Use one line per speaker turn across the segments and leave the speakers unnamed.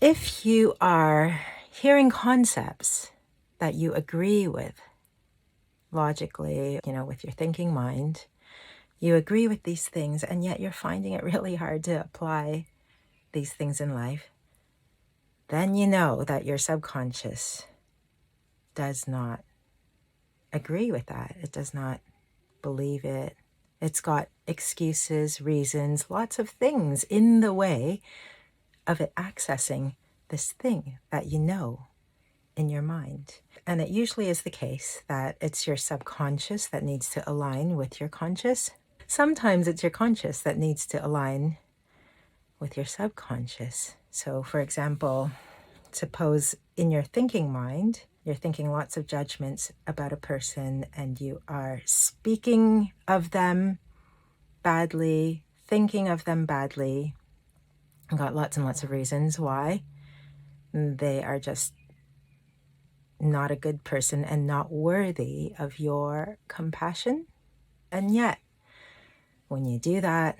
If you are hearing concepts that you agree with logically, with your thinking mind, you agree with these things, and yet you're finding it really hard to apply these things in life, then you know that your subconscious does not agree with that. It does not believe it. It's got excuses, reasons, lots of things in the way of it accessing this thing that you know in your mind. And it usually is the case that it's your subconscious that needs to align with your conscious. Sometimes it's your conscious that needs to align with your subconscious. So, for example, suppose in your thinking mind, you're thinking lots of judgments about a person and you are speaking of them badly, thinking of them badly. I've got lots and lots of reasons why. They are just not a good person and not worthy of your compassion. And yet, when you do that,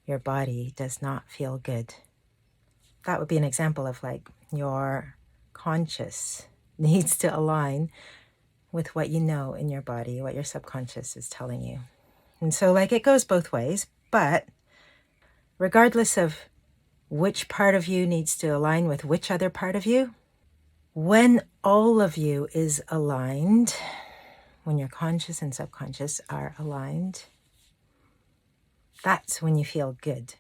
your body does not feel good. That would be an example of like your conscious needs to align with what you know in your body, what your subconscious is telling you. And so like it goes both ways, but regardless of which part of you needs to align with which other part of you, when all of you is aligned, when your conscious and subconscious are aligned, that's when you feel good,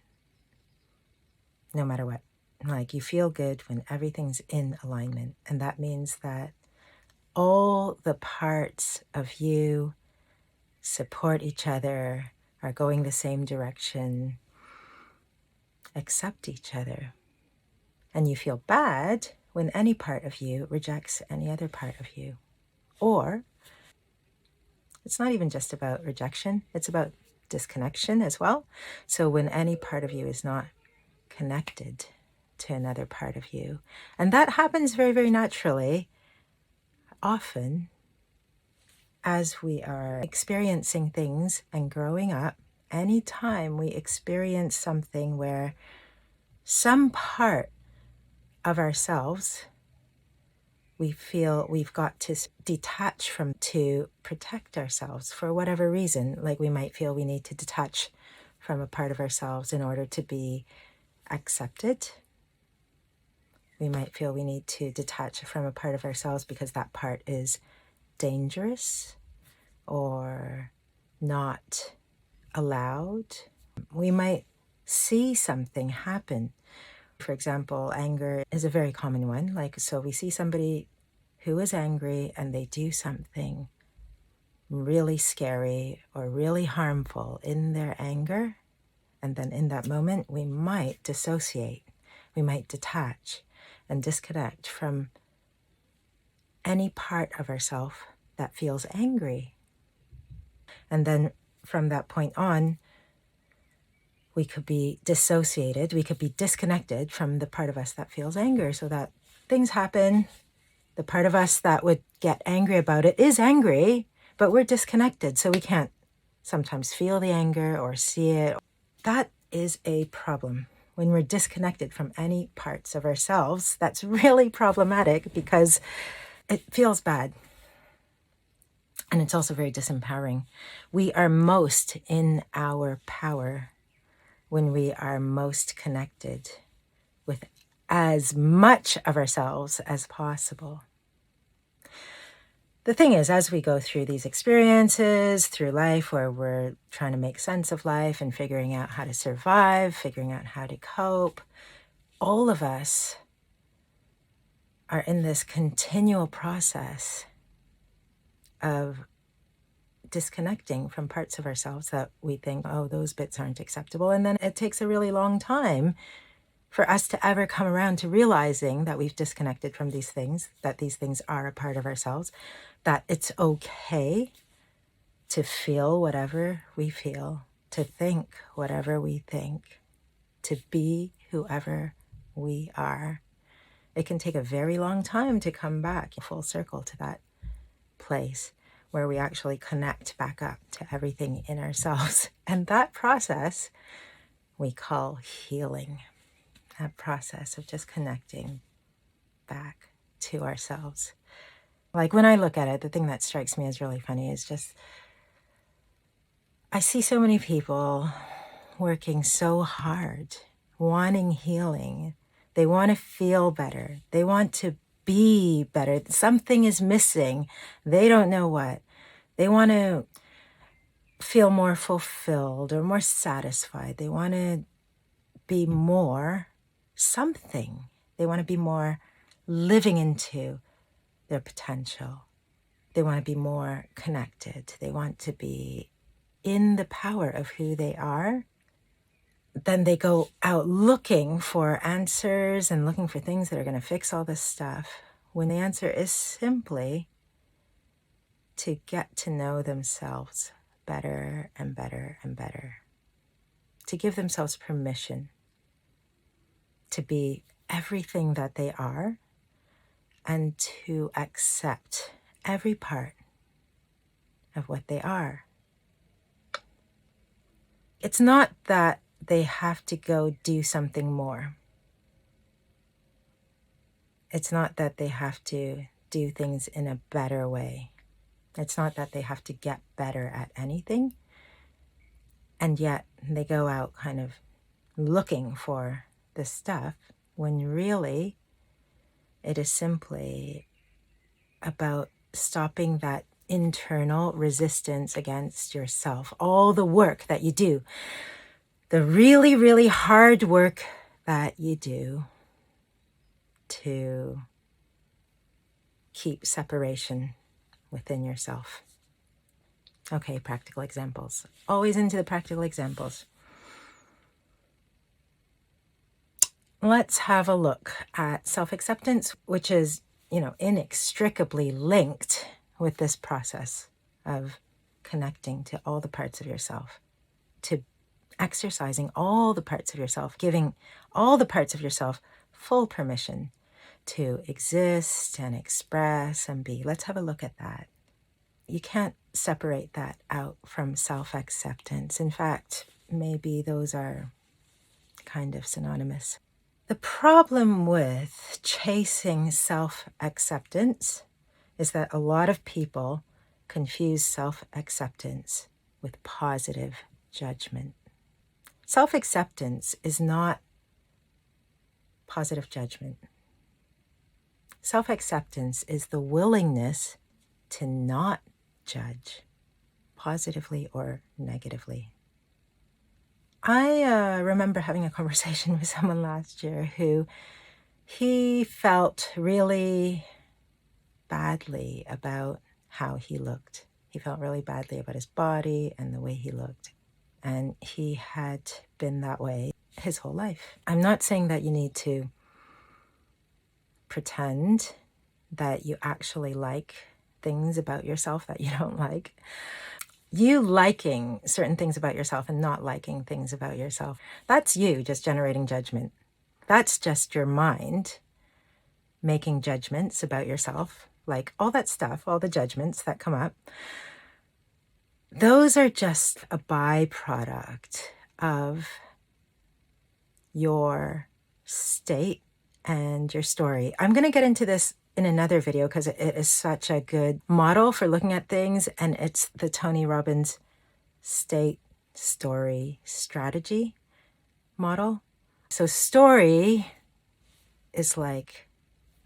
no matter what. Like you feel good when everything's in alignment. And that means that all the parts of you support each other, are going the same direction, accept each other. And you feel bad when any part of you rejects any other part of you. Or it's not even just about rejection, it's about disconnection as well. So when any part of you is not connected to another part of you, and that happens very, very naturally, often as we are experiencing things and growing up, anytime we experience something where some part of ourselves we feel we've got to detach from to protect ourselves for whatever reason. Like we might feel we need to detach from a part of ourselves in order to be accepted. We might feel we need to detach from a part of ourselves because that part is dangerous or not allowed. We might see something happen. For example, anger is a very common one. Like, so we see somebody who is angry and they do something really scary or really harmful in their anger. And then in that moment, we might dissociate. We might detach and disconnect from any part of ourselves that feels angry. And then from that point on, we could be dissociated, we could be disconnected from the part of us that feels anger, so that things happen. The part of us that would get angry about it is angry, but we're disconnected, so we can't sometimes feel the anger or see it. That is a problem. When we're disconnected from any parts of ourselves, that's really problematic because it feels bad. And it's also very disempowering. We are most in our power when we are most connected with as much of ourselves as possible. The thing is, as we go through these experiences through life where we're trying to make sense of life and figuring out how to survive, figuring out how to cope, all of us are in this continual process of disconnecting from parts of ourselves that we think, oh, those bits aren't acceptable. And then it takes a really long time for us to ever come around to realizing that we've disconnected from these things, that these things are a part of ourselves, that it's okay to feel whatever we feel, to think whatever we think, to be whoever we are. It can take a very long time to come back full circle to that place where we actually connect back up to everything in ourselves. And that process we call healing. that process of just connecting back to ourselves. Like when I look at it, the thing that strikes me as really funny is just, I see so many people working so hard, wanting healing. They want to feel better. They want to be better. Something is missing. They don't know what. They want to feel more fulfilled or more satisfied. They want to be more something. They want to be more living into their potential. They want to be more connected. They want to be in the power of who they are. Then they go out looking for answers and looking for things that are going to fix all this stuff, when the answer is simply to get to know themselves better and better and better, to give themselves permission to be everything that they are and to accept every part of what they are. It's not that they have to go do something more. It's not that they have to do things in a better way. It's not that they have to get better at anything. And yet they go out kind of looking for this stuff, when really it is simply about stopping that internal resistance against yourself. All the work that you do, the really, really hard work that you do to keep separation within yourself. Okay, practical examples. Always into the practical examples. Let's have a look at self-acceptance, which is, inextricably linked with this process of connecting to all the parts of yourself, to exercising all the parts of yourself, giving all the parts of yourself full permission to exist and express and be. Let's have a look at that. You can't separate that out from self-acceptance. In fact, maybe those are kind of synonymous. The problem with chasing self-acceptance is that a lot of people confuse self-acceptance with positive judgment. Self-acceptance is not positive judgment. Self-acceptance is the willingness to not judge, positively or negatively. I remember having a conversation with someone last year who he felt really badly about how he looked. He felt really badly about his body and the way he looked. And he had been that way his whole life. I'm not saying that you need to pretend that you actually like things about yourself that you don't like. You liking certain things about yourself and not liking things about yourself, that's you just generating judgment. That's just your mind making judgments about yourself, like all that stuff, all the judgments that come up. Those are just a byproduct of your state and your story. I'm going to get into this in another video because it is such a good model for looking at things, and it's the Tony Robbins state, story, strategy model. So story is like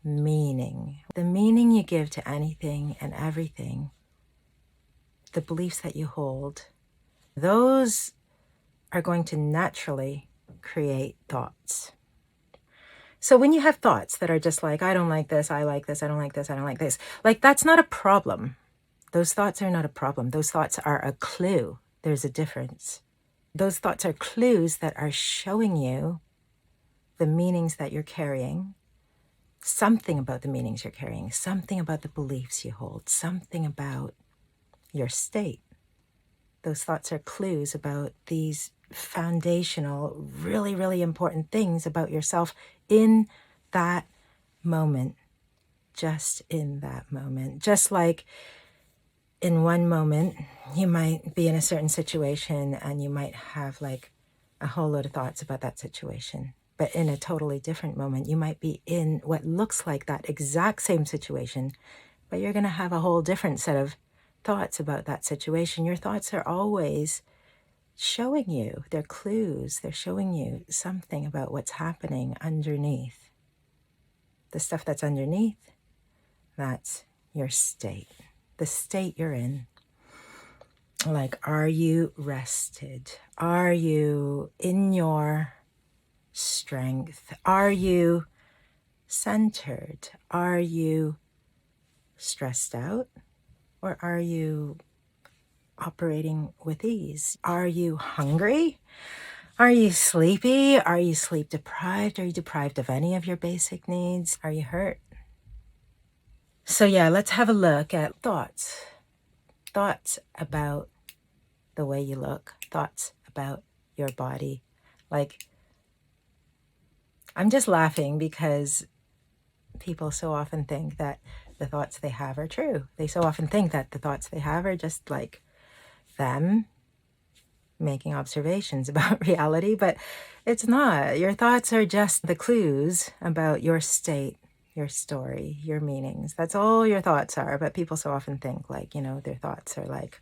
meaning. The meaning you give to anything and everything, the beliefs that you hold, those are going to naturally create thoughts. So when you have thoughts that are just like, I don't like this, I like this, I don't like this, I don't like this, like that's not a problem. Those thoughts are not a problem. Those thoughts are a clue. There's a difference. Those thoughts are clues that are showing you the meanings that you're carrying, something about the meanings you're carrying, something about the beliefs you hold, something about your state. Those thoughts are clues about these foundational, really, really important things about yourself in that moment, just in that moment. Just like in one moment, you might be in a certain situation and you might have like a whole load of thoughts about that situation. But in a totally different moment, you might be in what looks like that exact same situation, but you're going to have a whole different set of thoughts about that situation. Your thoughts are always showing you, they're clues, they're showing you something about what's happening underneath. The stuff that's underneath, that's your state, the state you're in. Like, are you rested? Are you in your strength? Are you centered? Are you stressed out? Or are you operating with ease? Are you hungry? Are you sleepy? Are you sleep deprived? Are you deprived of any of your basic needs? Are you hurt? So yeah, let's have a look at thoughts. Thoughts about the way you look. Thoughts about your body. Like, I'm just laughing because people so often think that the thoughts they have are true. They so often think that the thoughts they have are just like them making observations about reality, but it's not. Your thoughts are just the clues about your state, your story, your meanings. That's all your thoughts are. But people so often think like, their thoughts are like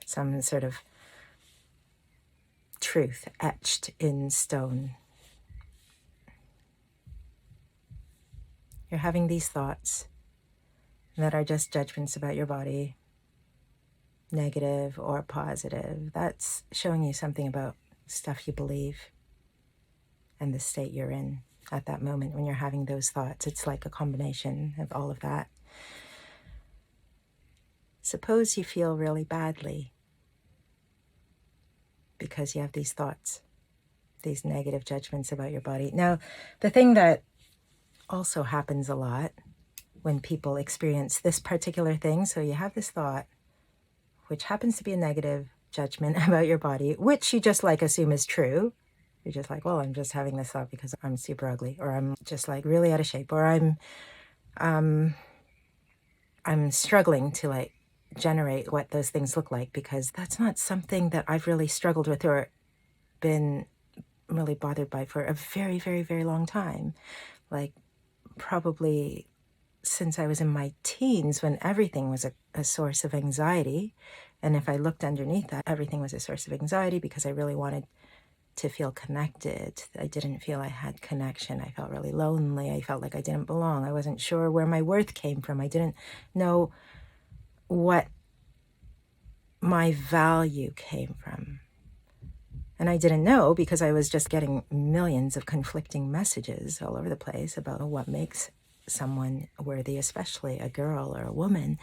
some sort of truth etched in stone. You're having these thoughts that are just judgments about your body, negative or positive. That's showing you something about stuff you believe and the state you're in at that moment when you're having those thoughts. It's like a combination of all of that. Suppose you feel really badly because you have these thoughts, these negative judgments about your body. Now, the thing that also happens a lot when people experience this particular thing, so you have this thought, which happens to be a negative judgment about your body, which you just like assume is true. You're just like, well, I'm just having this thought because I'm super ugly, or I'm just like really out of shape, or I'm struggling to like generate what those things look like because that's not something that I've really struggled with or been really bothered by for a very, very, very long time. Like probably since I was in my teens when everything was a source of anxiety. And if I looked underneath that, everything was a source of anxiety because I really wanted to feel connected. I didn't feel I had connection. I felt really lonely. I felt like I didn't belong. I wasn't sure where my worth came from. I didn't know what my value came from. And I didn't know because I was just getting millions of conflicting messages all over the place about what makes someone worthy, especially a girl or a woman.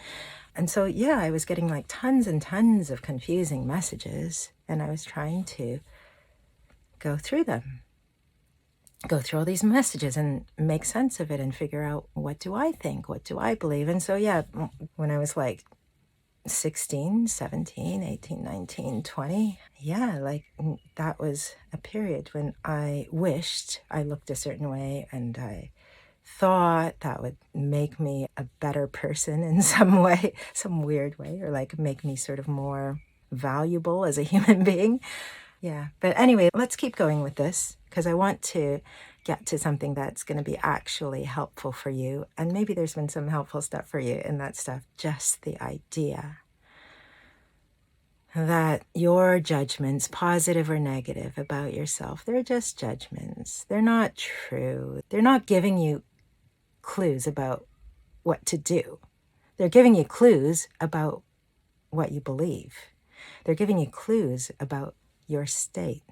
And so, yeah, I was getting like tons and tons of confusing messages, and I was trying to go through them, go through all these messages and make sense of it and figure out, what do I think? What do I believe? And so, yeah, when I was like 16, 17, 18, 19, 20, yeah, like that was a period when I wished I looked a certain way and I thought that would make me a better person in some way, some weird way, or like make me sort of more valuable as a human being. Yeah. But anyway, let's keep going with this because I want to get to something that's going to be actually helpful for you. And maybe there's been some helpful stuff for you in that stuff. Just the idea that your judgments, positive or negative about yourself, they're just judgments. They're not true. They're not giving you clues about what to do. They're giving you clues about what you believe. They're giving you clues about your state.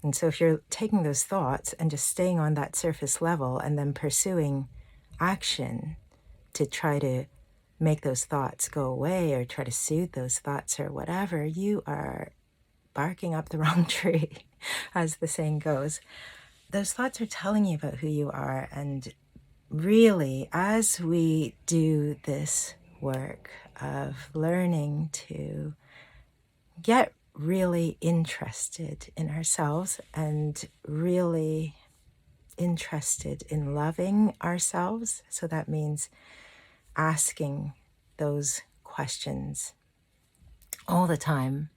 And so if you're taking those thoughts and just staying on that surface level and then pursuing action to try to make those thoughts go away or try to soothe those thoughts or whatever, you are barking up the wrong tree, as the saying goes. Those thoughts are telling you about who you are. And really, as we do this work of learning to get really interested in ourselves and really interested in loving ourselves, so that means asking those questions all the time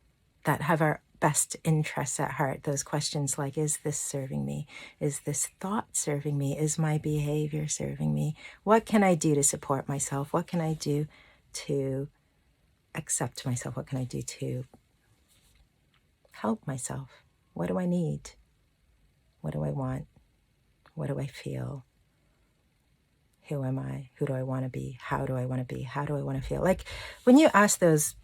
that have our best interests at heart. Those questions like, is this serving me? Is this thought serving me? Is my behavior serving me? What can I do to support myself? What can I do to accept myself? What can I do to help myself? What do I need? What do I want? What do I feel? Who am I? Who do I want to be? How do I want to be? How do I want to feel? Like when you ask those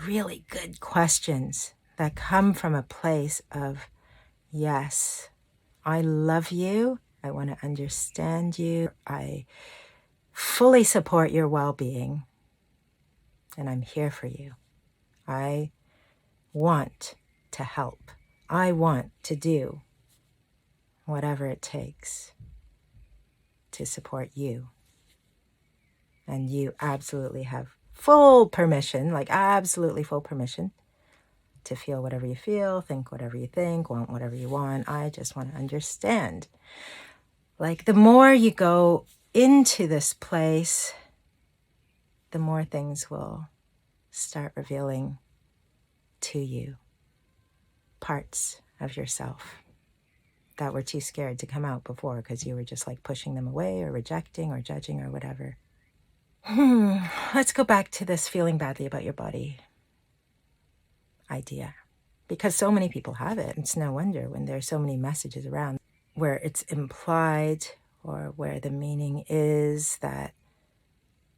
really good questions that come from a place of, yes, I love you. I want to understand you. I fully support your well-being. And I'm here for you. I want to help. I want to do whatever it takes to support you. And you absolutely have full permission, like absolutely full permission to feel whatever you feel, think whatever you think, want whatever you want. I just want to understand. Like the more you go into this place, the more things will start revealing to you parts of yourself that were too scared to come out before because you were just like pushing them away or rejecting or judging or whatever. Let's go back to this feeling badly about your body idea, because so many people have it. It's no wonder when there's so many messages around where it's implied or where the meaning is that,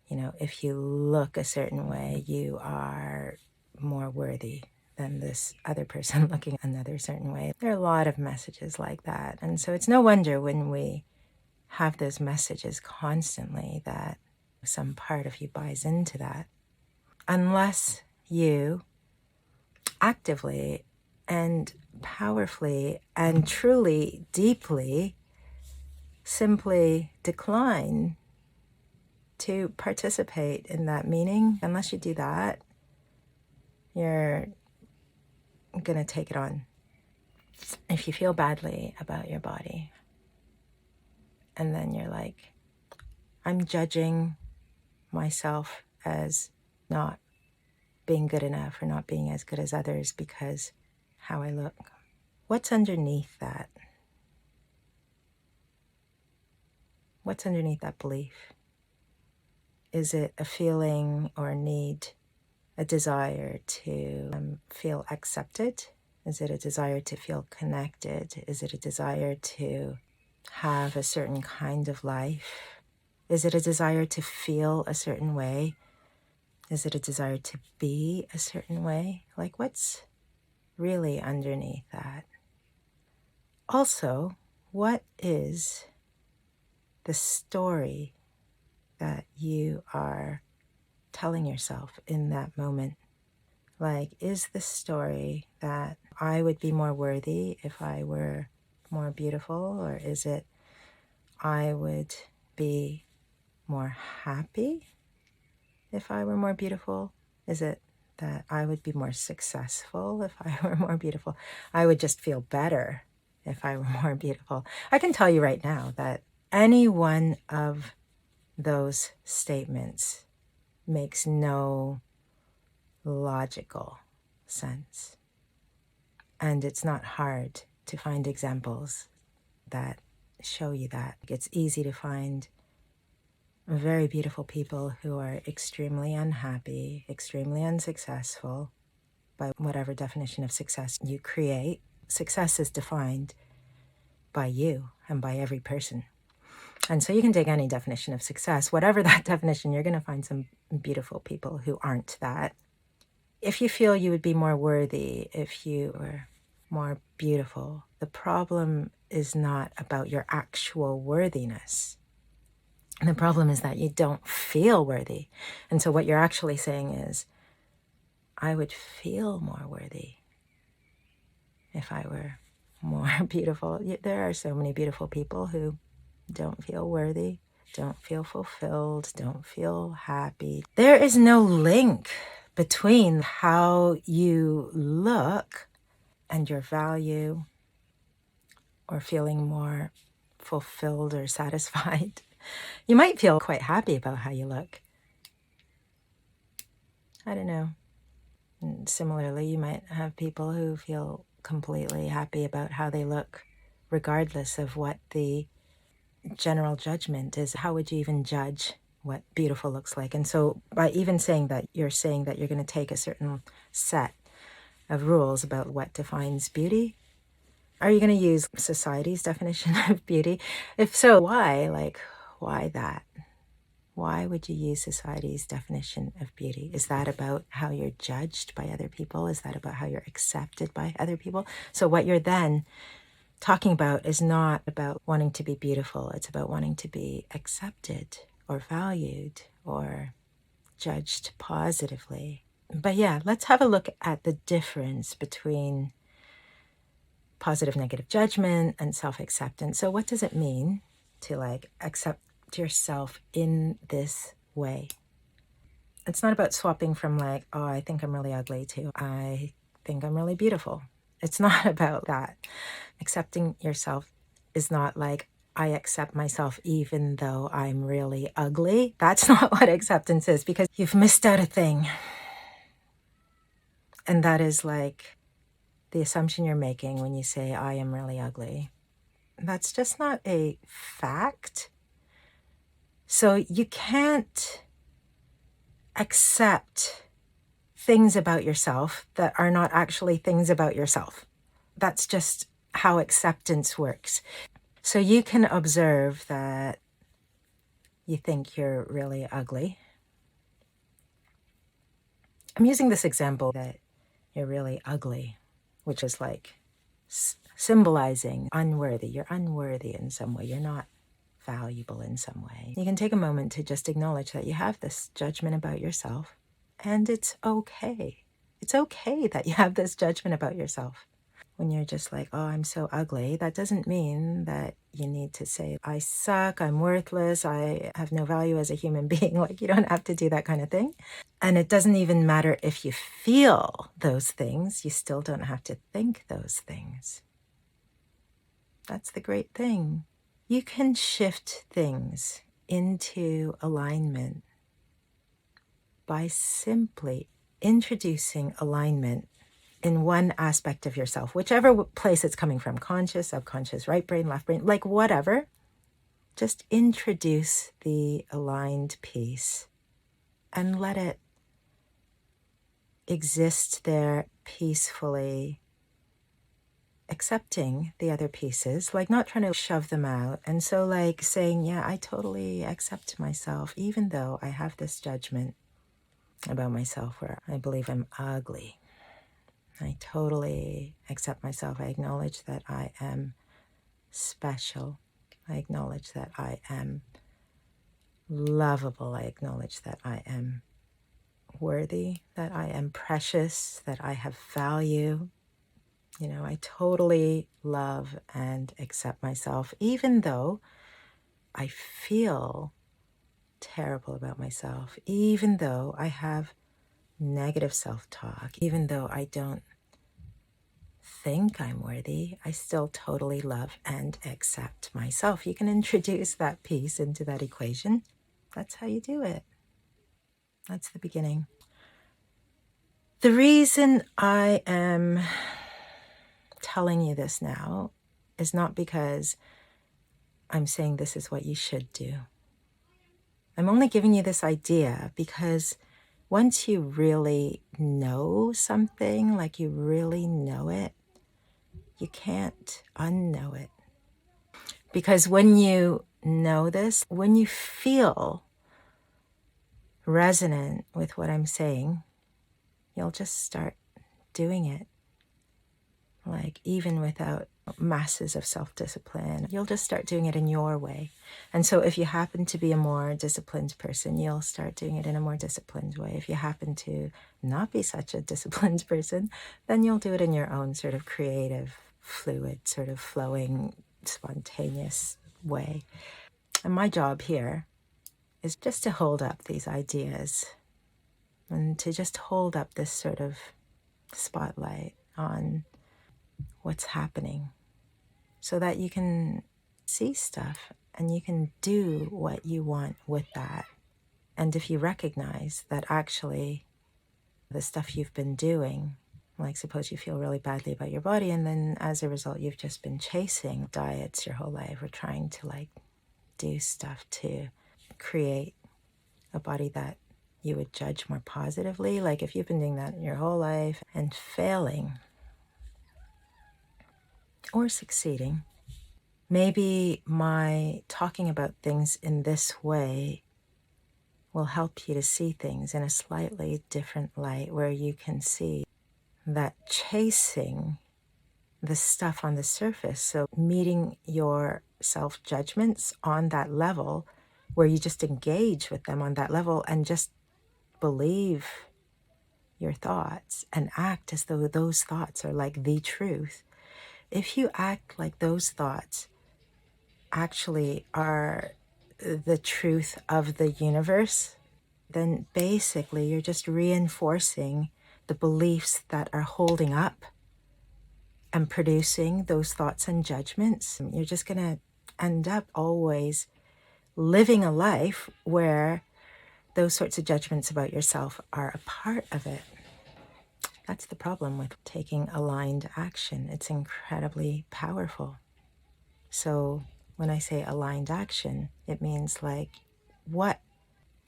you know, if you look a certain way, you are more worthy than this other person looking another certain way. There are a lot of messages like that. And so it's no wonder when we have those messages constantly that some part of you buys into that. Unless you actively and powerfully and truly deeply simply decline to participate in that meaning, unless you do that, you're going to take it on. If you feel badly about your body, and then you're like, I'm judging myself as not being good enough or not being as good as others because how I look. What's underneath that? What's underneath that belief? Is it a feeling or a need, a desire to feel accepted? Is it a desire to feel connected? Is it a desire to have a certain kind of life? Is it a desire to feel a certain way? Is it a desire to be a certain way? Like, what's really underneath that? Also, what is the story that you are telling yourself in that moment? Like, is the story that I would be more worthy if I were more beautiful? Or is it I would be more happy if I were more beautiful? Is it that I would be more successful if I were more beautiful? I would just feel better if I were more beautiful. I can tell you right now that any one of those statements makes no logical sense. And it's not hard to find examples that show you that. It's easy to find very beautiful people who are extremely unhappy, extremely unsuccessful by whatever definition of success you create. Success is defined by you and by every person. And so you can take any definition of success, whatever that definition, you're going to find some beautiful people who aren't that. If you feel you would be more worthy if you were more beautiful, the problem is not about your actual worthiness. The problem is that you don't feel worthy. And so what you're actually saying is, I would feel more worthy if I were more beautiful. There are so many beautiful people who don't feel worthy, don't feel fulfilled, don't feel happy. There is no link between how you look and your value or feeling more fulfilled or satisfied. You might feel quite happy about how you look. I don't know. And similarly, you might have people who feel completely happy about how they look, regardless of what the general judgment is. How would you even judge what beautiful looks like? And so by even saying that you're going to take a certain set of rules about what defines beauty, are you going to use society's definition of beauty? If so, why? Like, why that? Why would you use society's definition of beauty? Is that about how you're judged by other people? Is that about how you're accepted by other people? So what you're then talking about is not about wanting to be beautiful. It's about wanting to be accepted or valued or judged positively. But yeah, let's have a look at the difference between positive negative judgment and self-acceptance. So what does it mean to like accept yourself in this way? It's not about swapping from like, oh, I think I'm really ugly to I think I'm really beautiful. It's not about that. Accepting yourself is not like, I accept myself even though I'm really ugly. That's not what acceptance is, because you've missed out a thing. And that is like the assumption you're making when you say, I am really ugly. That's just not a fact. So you can't accept things about yourself that are not actually things about yourself. That's just how acceptance works. So you can observe that you think you're really ugly. I'm using this example that you're really ugly, which is like symbolizing unworthy. You're unworthy in some way. You're not valuable in some way. You can take a moment to just acknowledge that you have this judgment about yourself, and it's okay. It's okay that you have this judgment about yourself. When you're just like, oh, I'm so ugly, that doesn't mean that you need to say, I suck, I'm worthless, I have no value as a human being. Like, you don't have to do that kind of thing. And it doesn't even matter if you feel those things. You still don't have to think those things. That's the great thing. You can shift things into alignment by simply introducing alignment in one aspect of yourself, whichever place it's coming from, conscious, subconscious, right brain, left brain, like whatever. Just introduce the aligned piece and let it exist there peacefully, accepting the other pieces, like not trying to shove them out. And so like saying, yeah, I totally accept myself, even though I have this judgment about myself where I believe I'm ugly. I totally accept myself. I acknowledge that I am special. I acknowledge that I am lovable. I acknowledge that I am worthy, that I am precious, that I have value. You know, I totally love and accept myself, even though I feel terrible about myself, even though I have negative self-talk, even though I don't think I'm worthy, I still totally love and accept myself. You can introduce that piece into that equation. That's how you do it. That's the beginning. The reason I am telling you this now is not because I'm saying this is what you should do. I'm only giving you this idea because once you really know something, like you really know it, you can't unknow it. Because when you know this, when you feel resonant with what I'm saying, you'll just start doing it. Like even without masses of self-discipline, you'll just start doing it in your way. And so if you happen to be a more disciplined person, you'll start doing it in a more disciplined way. If you happen to not be such a disciplined person, then you'll do it in your own sort of creative, fluid, sort of flowing, spontaneous way. And my job here is just to hold up these ideas and to just hold up this sort of spotlight on what's happening so that you can see stuff and you can do what you want with that. And if you recognize that actually the stuff you've been doing. Like suppose you feel really badly about your body, and then as a result you've just been chasing diets your whole life, or trying to like do stuff to create a body that you would judge more positively. Like if you've been doing that your whole life and failing or succeeding, maybe my talking about things in this way will help you to see things in a slightly different light, where you can see that chasing the stuff on the surface, so meeting your self-judgments on that level, where you just engage with them on that level and just believe your thoughts and act as though those thoughts are like the truth. If you act like those thoughts actually are the truth of the universe, then basically you're just reinforcing the beliefs that are holding up and producing those thoughts and judgments. You're just going to end up always living a life where those sorts of judgments about yourself are a part of it. That's the problem with taking aligned action. It's incredibly powerful. So when I say aligned action, it means like, what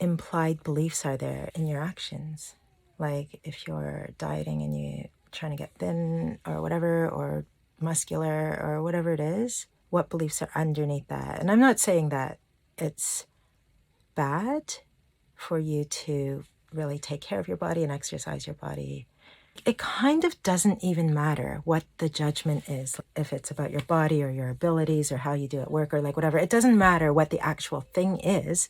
implied beliefs are there in your actions? Like if you're dieting and you're trying to get thin or whatever, or muscular or whatever it is, what beliefs are underneath that? And I'm not saying that it's bad for you to really take care of your body and exercise your body. It kind of doesn't even matter what the judgment is, if it's about your body or your abilities or how you do at work or like whatever. It doesn't matter what the actual thing is.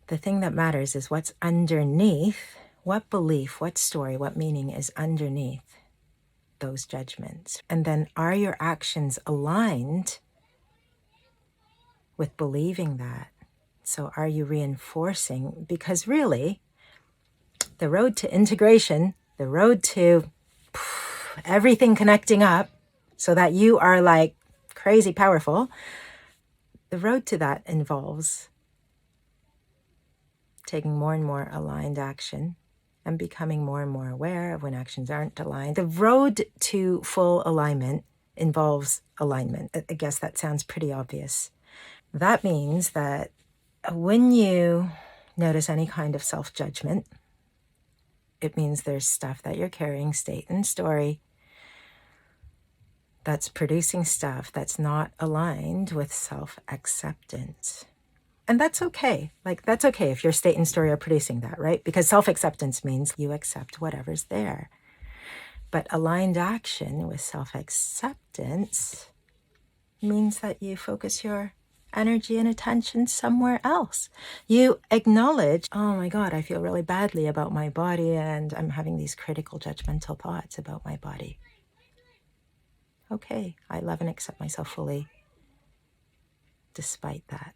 The thing that matters is what's underneath, what belief, what story, what meaning is underneath those judgments. And then are your actions aligned with believing that? So are you reinforcing? Because really, the road to integration, the road to everything connecting up so that you are like crazy powerful, the road to that involves taking more and more aligned action and becoming more and more aware of when actions aren't aligned. The road to full alignment involves alignment. I guess that sounds pretty obvious. That means that when you notice any kind of self-judgment, it means there's stuff that you're carrying, state and story, that's producing stuff that's not aligned with self-acceptance. And that's okay. Like, that's okay if your state and story are producing that, right? Because self-acceptance means you accept whatever's there. But aligned action with self-acceptance means that you focus your energy and attention somewhere else. You acknowledge, oh my God, I feel really badly about my body and I'm having these critical judgmental thoughts about my body. Okay, I love and accept myself fully despite that.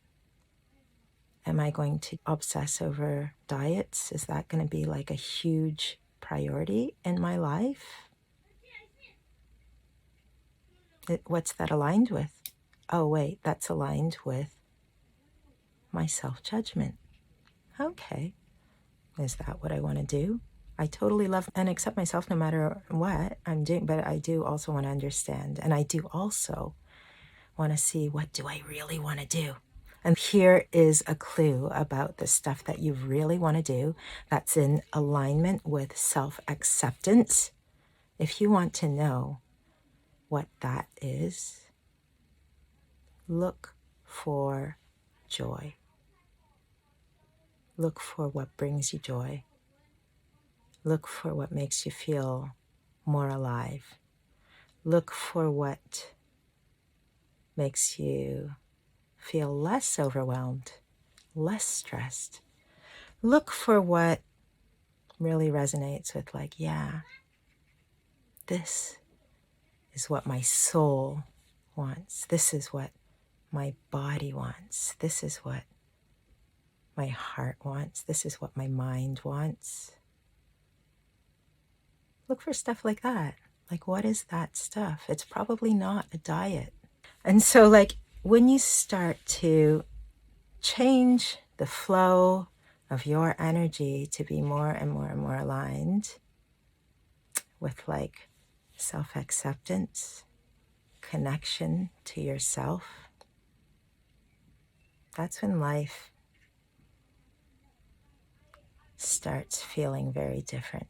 Am I going to obsess over diets? Is that going to be like a huge priority in my life? What's that aligned with? Oh, wait, that's aligned with my self-judgment. Okay, is that what I want to do? I totally love and accept myself no matter what I'm doing, but I do also want to understand, and I do also want to see, what do I really want to do? And here is a clue about the stuff that you really want to do that's in alignment with self-acceptance. If you want to know what that is, look for joy. Look for what brings you joy. Look for what makes you feel more alive. Look for what makes you feel less overwhelmed, less stressed. Look for what really resonates with, like, yeah, this is what my soul wants. This is what my body wants. This is what my heart wants. This is what my mind wants. Look for stuff like that. Like, what is that stuff? It's probably not a diet. And so, like, when you start to change the flow of your energy to be more and more and more aligned with like self-acceptance, connection to yourself, that's when life starts feeling very different,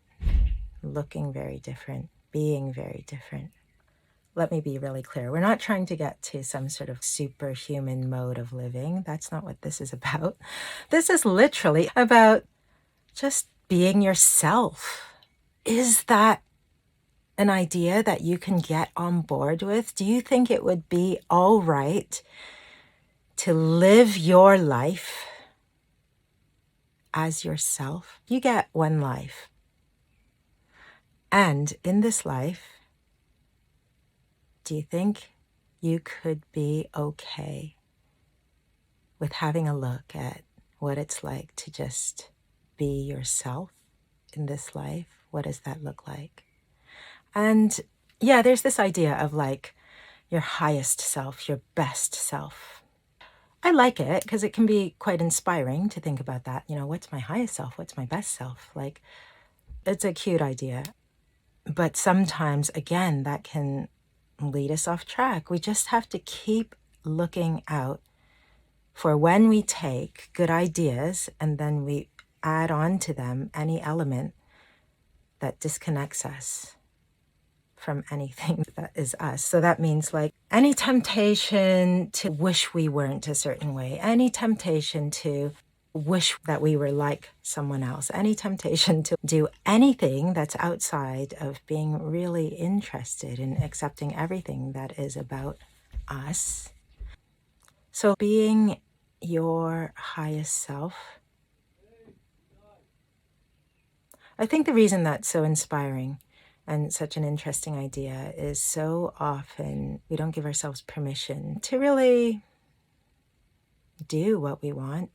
looking very different, being very different. Let me be really clear. We're not trying to get to some sort of superhuman mode of living. That's not what this is about. This is literally about just being yourself. Is that an idea that you can get on board with? Do you think it would be all right to live your life as yourself? You get one life. And in this life, do you think you could be okay with having a look at what it's like to just be yourself in this life? What does that look like? And yeah, there's this idea of like your highest self, your best self. I like it because it can be quite inspiring to think about that. You know, what's my highest self? What's my best self? Like, it's a cute idea. But sometimes, again, that can lead us off track. We just have to keep looking out for when we take good ideas and then we add on to them any element that disconnects us from anything that is us. So that means like any temptation to wish we weren't a certain way, any temptation to wish that we were like someone else, any temptation to do anything that's outside of being really interested in accepting everything that is about us. So being your highest self, I think the reason that's so inspiring and such an interesting idea is so often we don't give ourselves permission to really do what we want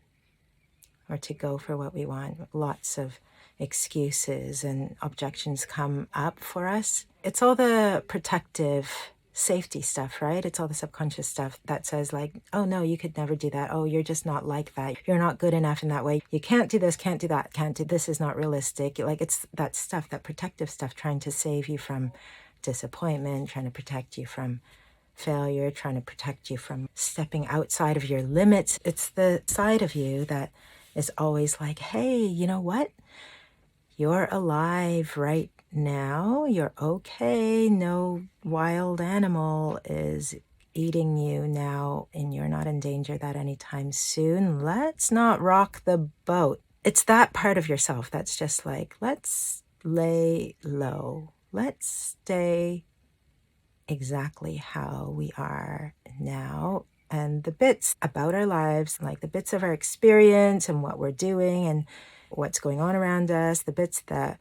or to go for what we want. Lots of excuses and objections come up for us. It's all the protective safety stuff, right? It's all the subconscious stuff that says like, oh no, you could never do that. Oh, you're just not like that. You're not good enough in that way. You can't do this, can't do that, can't do this, is not realistic. Like it's that stuff, that protective stuff trying to save you from disappointment, trying to protect you from failure, trying to protect you from stepping outside of your limits. It's the side of you that is always like, hey, you know what? You're alive right now. You're okay. No wild animal is eating you now, and you're not in danger that anytime soon. Let's not rock the boat. It's that part of yourself that's just like, let's lay low. Let's stay exactly how we are now. And the bits about our lives, like the bits of our experience and what we're doing and what's going on around us, the bits that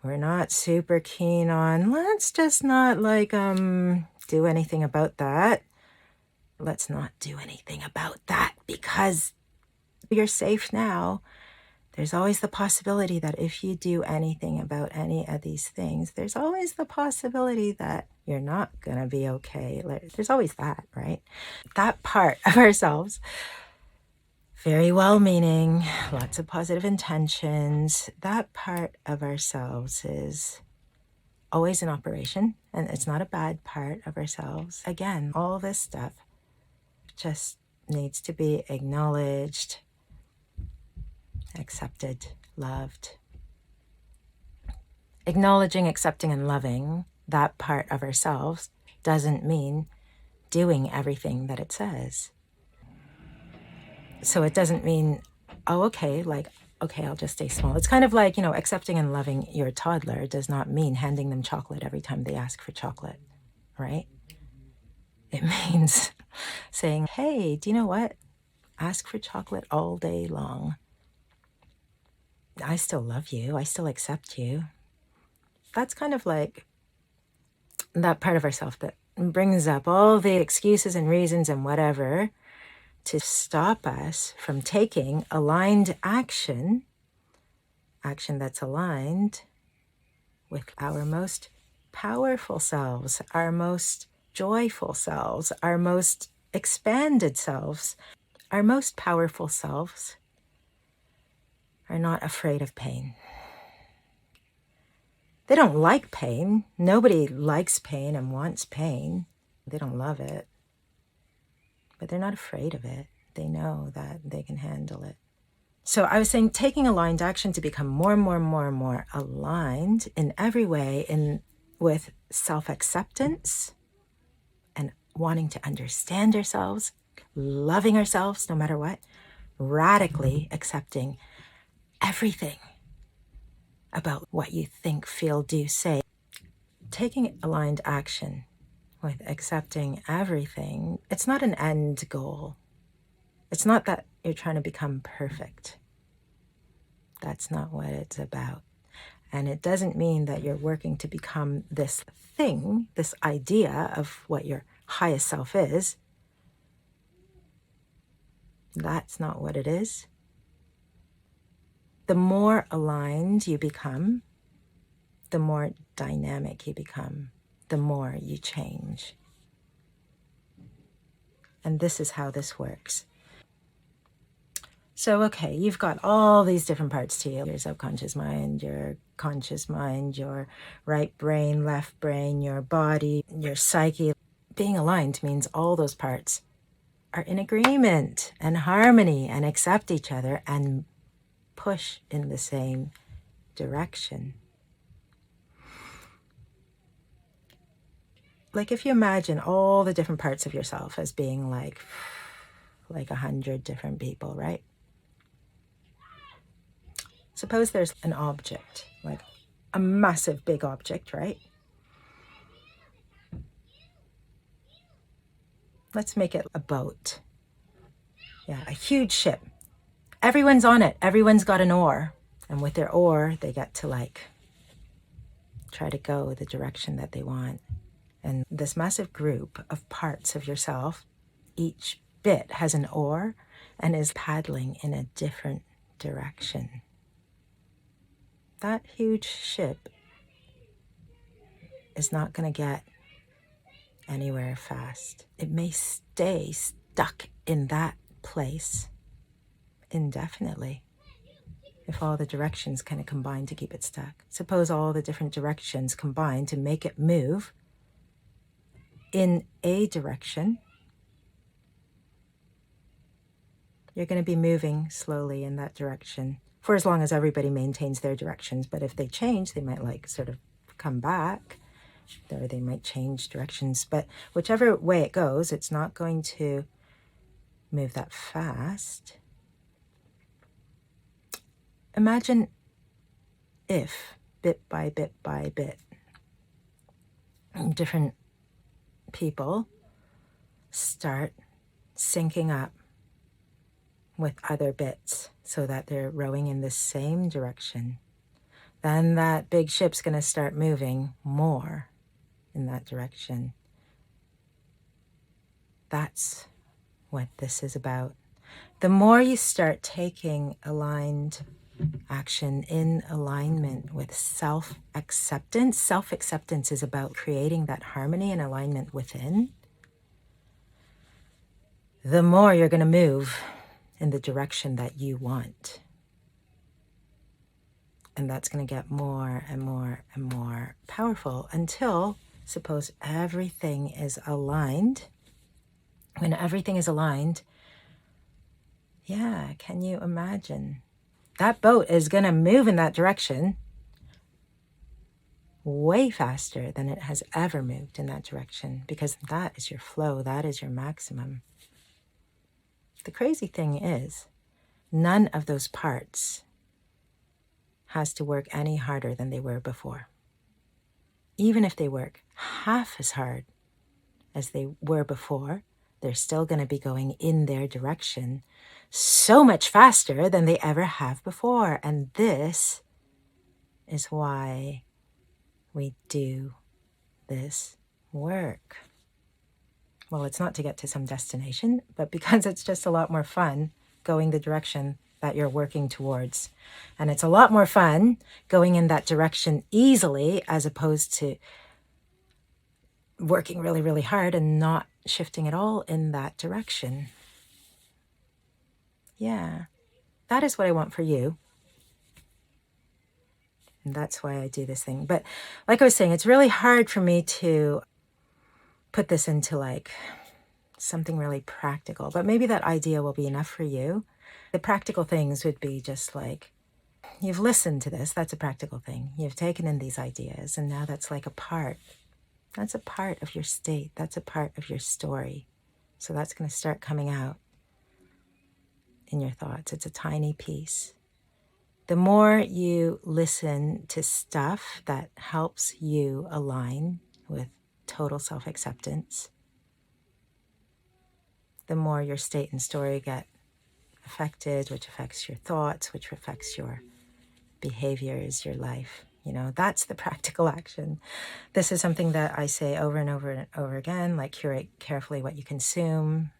we're not super keen on, let's just not like do anything about that. Let's not do anything about that because you're safe now. There's always the possibility that if you do anything about any of these things, there's always the possibility that you're not going to be okay. There's always that, right? That part of ourselves, very well-meaning, lots of positive intentions, that part of ourselves is always in operation, and it's not a bad part of ourselves. Again, all this stuff just needs to be acknowledged, accepted, loved. Acknowledging, accepting, and loving that part of ourselves doesn't mean doing everything that it says. So it doesn't mean, oh, okay, I'll just stay small. It's kind of like, accepting and loving your toddler does not mean handing them chocolate every time they ask for chocolate, right? It means saying, hey, do you know what? Ask for chocolate all day long. I still love you. I still accept you. That's kind of like that part of ourselves that brings up all the excuses and reasons and whatever to stop us from taking aligned action that's aligned with our most powerful selves, our most joyful selves, our most expanded selves, our most powerful selves are not afraid of pain. They don't like pain. Nobody likes pain and wants pain. They don't love it, but they're not afraid of it. They know that they can handle it. So I was saying, taking aligned action to become more and more and more and more aligned in every way, with self-acceptance and wanting to understand ourselves, loving ourselves no matter what, radically accepting everything about what you think, feel, do, say. Taking aligned action with accepting everything, it's not an end goal. It's not that you're trying to become perfect. That's not what it's about. And it doesn't mean that you're working to become this thing, this idea of what your highest self is. That's not what it is. The more aligned you become, the more dynamic you become, the more you change. And this is how this works. So, okay, you've got all these different parts to you. Your subconscious mind, your conscious mind, your right brain, left brain, your body, your psyche. Being aligned means all those parts are in agreement and harmony and accept each other and push in the same direction. Like if you imagine all the different parts of yourself as being like 100 different people, right? Suppose there's an object, like a massive big object, right? Let's make it a boat. Yeah, a huge ship. Everyone's on it. Everyone's got an oar. And with their oar, they get to try to go the direction that they want. And this massive group of parts of yourself, each bit has an oar and is paddling in a different direction. That huge ship is not going to get anywhere fast. It may stay stuck in that place indefinitely if all the directions kind of combine to keep it stuck. Suppose all the different directions combine to make it move in a direction. You're going to be moving slowly in that direction for as long as everybody maintains their directions. But if they change, they might sort of come back, or they might change directions. But whichever way it goes, it's not going to move that fast. Imagine if, bit by bit by bit, different people start syncing up with other bits so that they're rowing in the same direction. Then that big ship's going to start moving more in that direction. That's what this is about. The more you start taking aligned action in alignment with self-acceptance. Self-acceptance is about creating that harmony and alignment within. The more you're going to move in the direction that you want. And that's going to get more and more and more powerful until, suppose everything is aligned. When everything is aligned, yeah, can you imagine? That boat is going to move in that direction way faster than it has ever moved in that direction, because that is your flow, that is your maximum. The crazy thing is, none of those parts has to work any harder than they were before. Even if they work half as hard as they were before, they're still going to be going in their direction so much faster than they ever have before. And this is why we do this work. Well, it's not to get to some destination, but because it's just a lot more fun going the direction that you're working towards. And it's a lot more fun going in that direction easily as opposed to working really, really hard and not shifting at all in that direction. Yeah, that is what I want for you. And that's why I do this thing. But like I was saying, it's really hard for me to put this into like something really practical. But maybe that idea will be enough for you. The practical things would be just like, you've listened to this. That's a practical thing. You've taken in these ideas. And now that's like a part. That's a part of your state. That's a part of your story. So that's going to start coming out in your thoughts. It's a tiny piece. The more you listen to stuff that helps you align with total self-acceptance, the more your state and story get affected, which affects your thoughts, which affects your behaviors, your life. That's the practical action. This is something that I say over and over and over again, like curate carefully what you consume.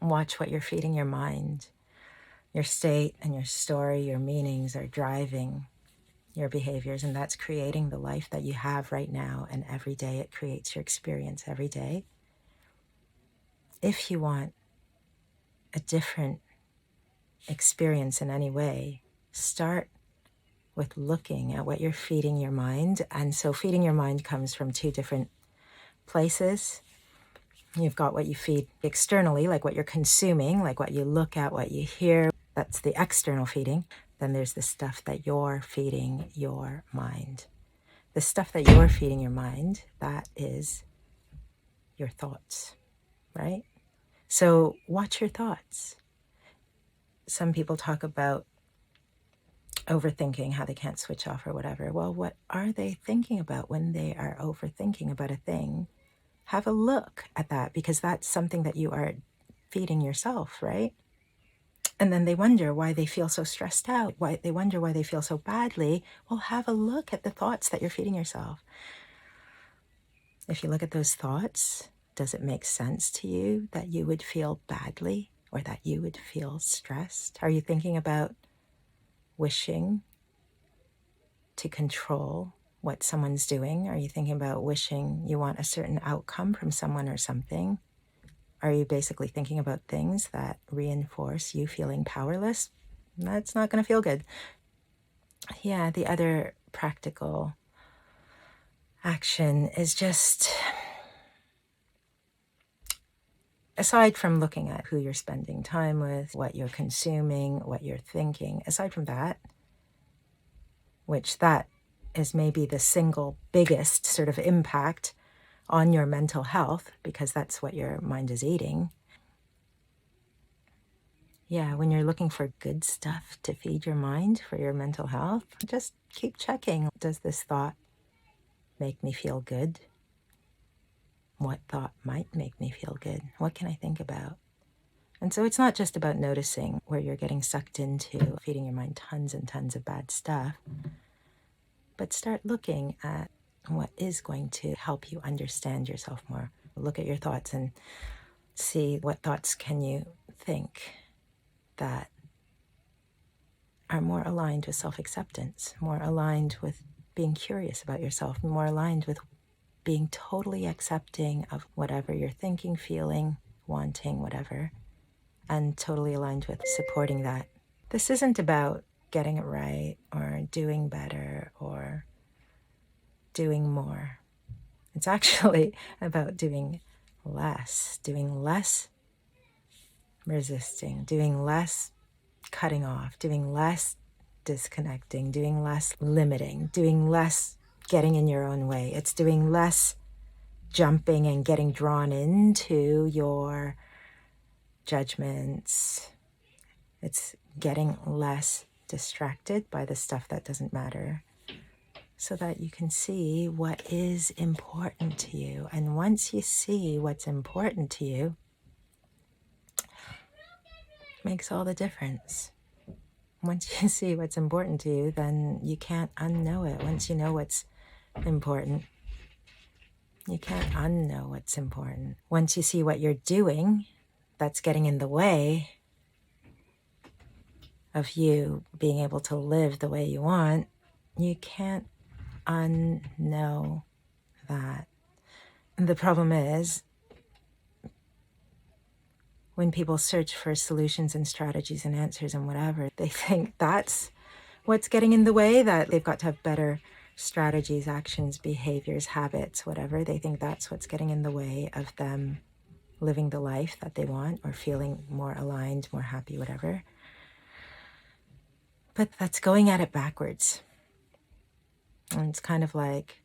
Watch what you're feeding your mind. Your state and your story, your meanings are driving your behaviors, and that's creating the life that you have right now. And every day it creates your experience every day. If you want a different experience in any way, start with looking at what you're feeding your mind. And so feeding your mind comes from two different places. You've got what you feed externally, like what you're consuming, like what you look at, what you hear. That's the external feeding. Then there's the stuff that you're feeding your mind. The stuff that you're feeding your mind, that is your thoughts, right? So watch your thoughts. Some people talk about overthinking, how they can't switch off or whatever. Well, what are they thinking about when they are overthinking about a thing? Have a look at that, because that's something that you are feeding yourself, right? And then they wonder why they feel so stressed out. They wonder why they feel so badly. Well, have a look at the thoughts that you're feeding yourself. If you look at those thoughts, does it make sense to you that you would feel badly or that you would feel stressed? Are you thinking about wishing to control what someone's doing? Are you thinking about wishing you want a certain outcome from someone or something? Are you basically thinking about things that reinforce you feeling powerless? That's not going to feel good. Yeah, the other practical action is just, aside from looking at who you're spending time with, what you're consuming, what you're thinking, aside from that, which that is maybe the single biggest sort of impact on your mental health, because that's what your mind is eating. Yeah, when you're looking for good stuff to feed your mind for your mental health, just keep checking. Does this thought make me feel good? What thought might make me feel good? What can I think about? And so it's not just about noticing where you're getting sucked into feeding your mind tons and tons of bad stuff, but start looking at what is going to help you understand yourself more. Look at your thoughts and see what thoughts can you think that are more aligned with self-acceptance, more aligned with being curious about yourself, more aligned with being totally accepting of whatever you're thinking, feeling, wanting, whatever, and totally aligned with supporting that. This isn't about getting it right or doing better or doing more. It's actually about doing less resisting, doing less cutting off, doing less disconnecting, doing less limiting, doing less getting in your own way. It's doing less jumping and getting drawn into your judgments. It's getting less distracted by the stuff that doesn't matter, so that you can see what is important to you. And once you see what's important to you, it makes all the difference. Once you see what's important to you, then you can't unknow it. Once you know what's important, you can't unknow what's important. Once you see what you're doing that's getting in the way of you being able to live the way you want, you can't unknow that. And the problem is, when people search for solutions and strategies and answers and whatever, they think that's What's getting in the way? That they've got to have better strategies, actions, behaviors, habits, whatever. They think that's what's getting in the way of them living the life that they want or feeling more aligned, more happy, whatever. But that's going at it backwards. And it's kind of like,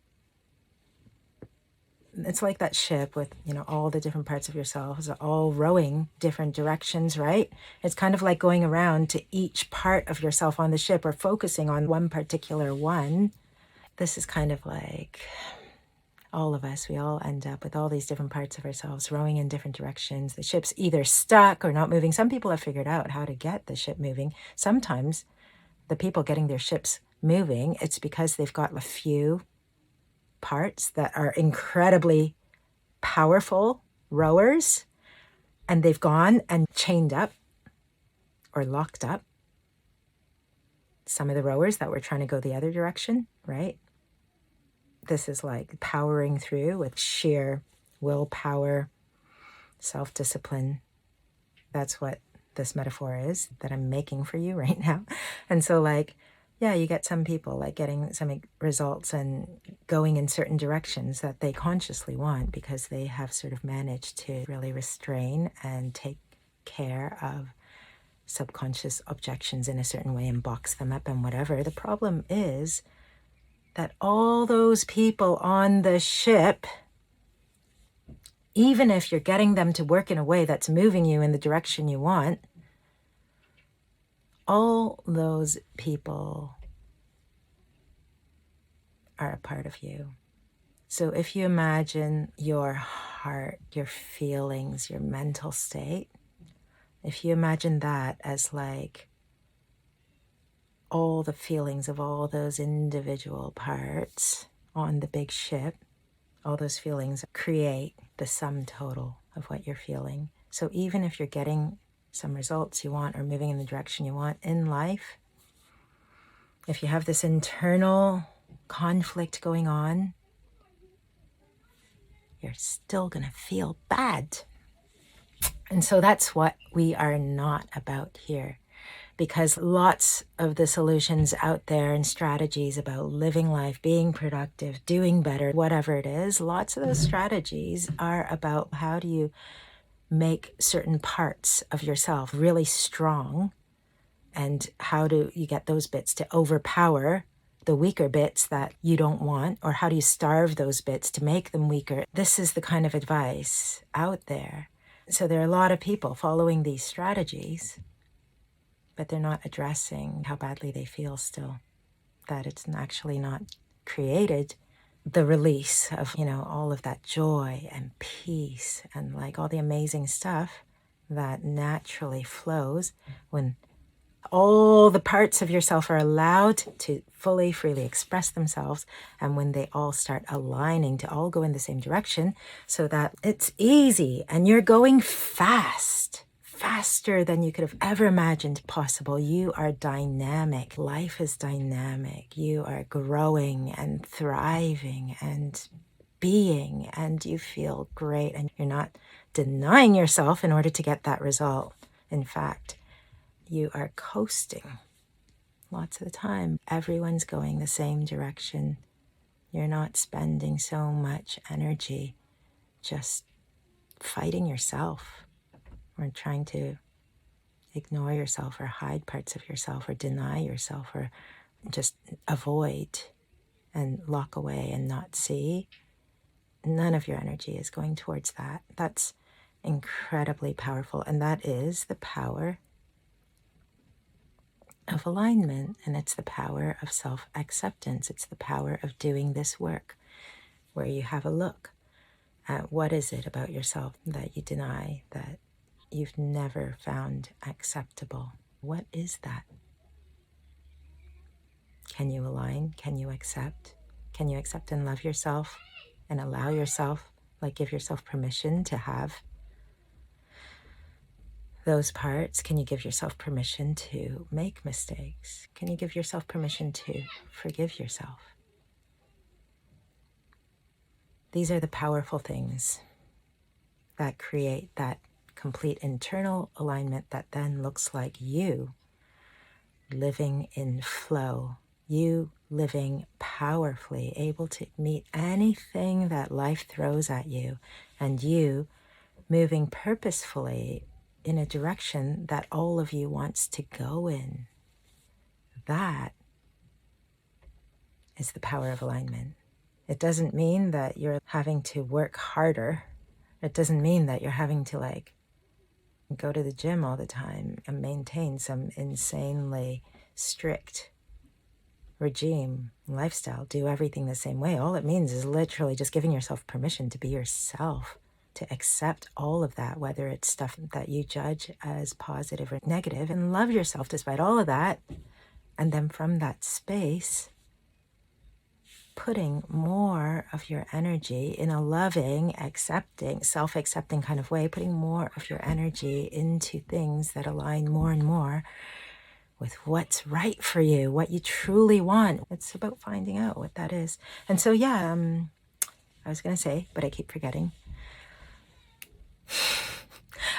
it's like that ship with, all the different parts of yourselves are all rowing different directions, right? It's kind of like going around to each part of yourself on the ship or focusing on one particular one. This is kind of like all of us. We all end up with all these different parts of ourselves rowing in different directions. The ship's either stuck or not moving. Some people have figured out how to get the ship moving. Sometimes the people getting their ships moving, it's because they've got a few parts that are incredibly powerful rowers, and they've gone and chained up or locked up some of the rowers that were trying to go the other direction, right? This is like powering through with sheer willpower, self-discipline. That's what this metaphor is that I'm making for you right now. And so you get some people getting some results and going in certain directions that they consciously want because they have sort of managed to really restrain and take care of subconscious objections in a certain way and box them up and whatever. The problem is that all those people on the ship, even if you're getting them to work in a way that's moving you in the direction you want, all those people are a part of you. So if you imagine your heart, your feelings, your mental state, if you imagine that as like all the feelings of all those individual parts on the big ship, all those feelings create the sum total of what you're feeling. So even if you're getting some results you want or moving in the direction you want in life, if you have this internal conflict going on, you're still going to feel bad. And so that's what we are not about here. Because lots of the solutions out there and strategies about living life, being productive, doing better, whatever it is, lots of those strategies are about how do you make certain parts of yourself really strong, and how do you get those bits to overpower the weaker bits that you don't want, or how do you starve those bits to make them weaker. This is the kind of advice out there. So there are a lot of people following these strategies, but they're not addressing how badly they feel still, that it's actually not created the release of, all of that joy and peace and all the amazing stuff that naturally flows when all the parts of yourself are allowed to fully, freely express themselves, and when they all start aligning to all go in the same direction so that it's easy and you're going faster than you could have ever imagined possible. You are dynamic. Life is dynamic. You are growing and thriving and being, and you feel great, and you're not denying yourself in order to get that result. In fact, you are coasting lots of the time. Everyone's going the same direction. You're not spending so much energy just fighting yourself or trying to ignore yourself or hide parts of yourself or deny yourself or just avoid and lock away and not see. None of your energy is going towards that. That's incredibly powerful, and that is the power of alignment, and it's the power of self-acceptance. It's the power of doing this work where you have a look at what is it about yourself that you deny, that you've never found acceptable. What is that? Can you align? Can you accept? Can you accept and love yourself and allow yourself, give yourself permission to have those parts? Can you give yourself permission to make mistakes? Can you give yourself permission to forgive yourself? These are the powerful things that create that complete internal alignment that then looks like you living in flow, you living powerfully, able to meet anything that life throws at you, and you moving purposefully in a direction that all of you wants to go in. That is the power of alignment. It doesn't mean that you're having to work harder. It doesn't mean that you're having to go to the gym all the time and maintain some insanely strict regime, lifestyle, do everything the same way. All it means is literally just giving yourself permission to be yourself, to accept all of that, whether it's stuff that you judge as positive or negative, and love yourself despite all of that. And then from that space, putting more of your energy in a loving, accepting, self-accepting kind of way, putting more of your energy into things that align more and more with what's right for you, what you truly want. It's about finding out what that is. And so, yeah, I was going to say, but I keep forgetting.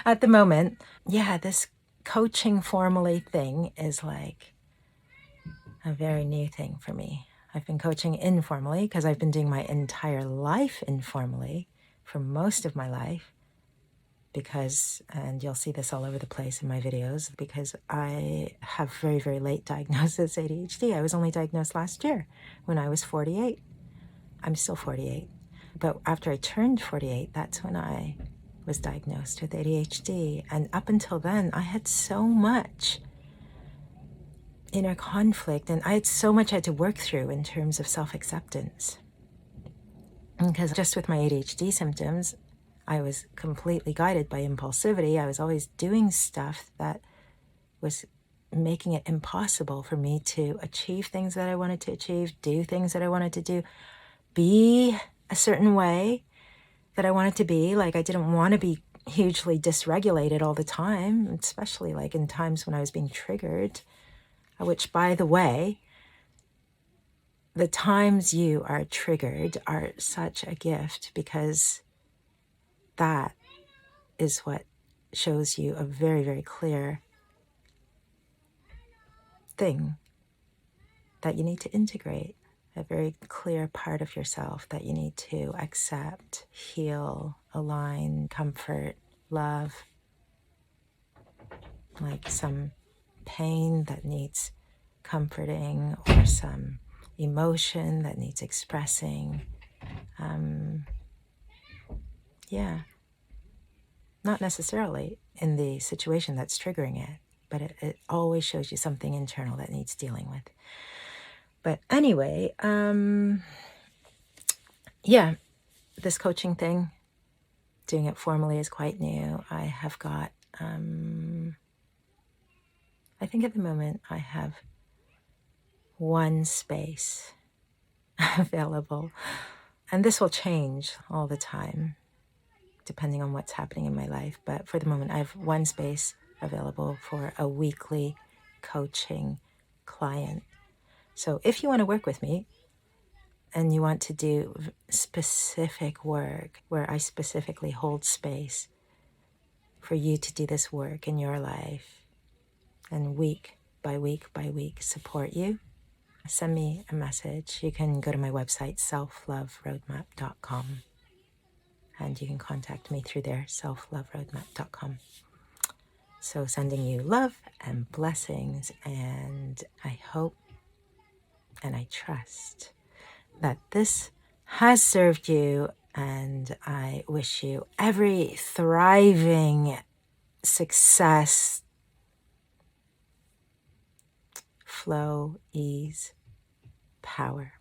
At the moment, yeah, this coaching formally thing is like a very new thing for me. I've been coaching informally because I've been doing my entire life informally for most of my life because, and you'll see this all over the place in my videos, because I have very, very late diagnosis ADHD. I was only diagnosed last year when I was 48. I'm still 48. But after I turned 48, that's when I was diagnosed with ADHD. And up until then, I had so much inner conflict, and I had so much I had to work through in terms of self-acceptance. Because just with my ADHD symptoms, I was completely guided by impulsivity. I was always doing stuff that was making it impossible for me to achieve things that I wanted to achieve, do things that I wanted to do, be a certain way that I wanted to be. Like, I didn't want to be hugely dysregulated all the time, especially like in times when I was being triggered. Which, by the way, the times you are triggered are such a gift, because that is what shows you a very, very clear thing that you need to integrate, a very clear part of yourself that you need to accept, heal, align, comfort, love, like some pain that needs comforting or some emotion that needs expressing. Yeah, not necessarily in the situation that's triggering it, but it always shows you something internal that needs dealing with. But anyway, yeah, this coaching thing, doing it formally is quite new. I have got, I think at the moment I have one space available, and this will change all the time depending on what's happening in my life. But for the moment, I have one space available for a weekly coaching client. So if you want to work with me and you want to do specific work where I specifically hold space for you to do this work in your life and week by week by week support you, send me a message. You can go to my website, selfloveroadmap.com, and you can contact me through there, selfloveroadmap.com. So sending you love and blessings, and I hope and I trust that this has served you, and I wish you every thriving success, flow, ease, power.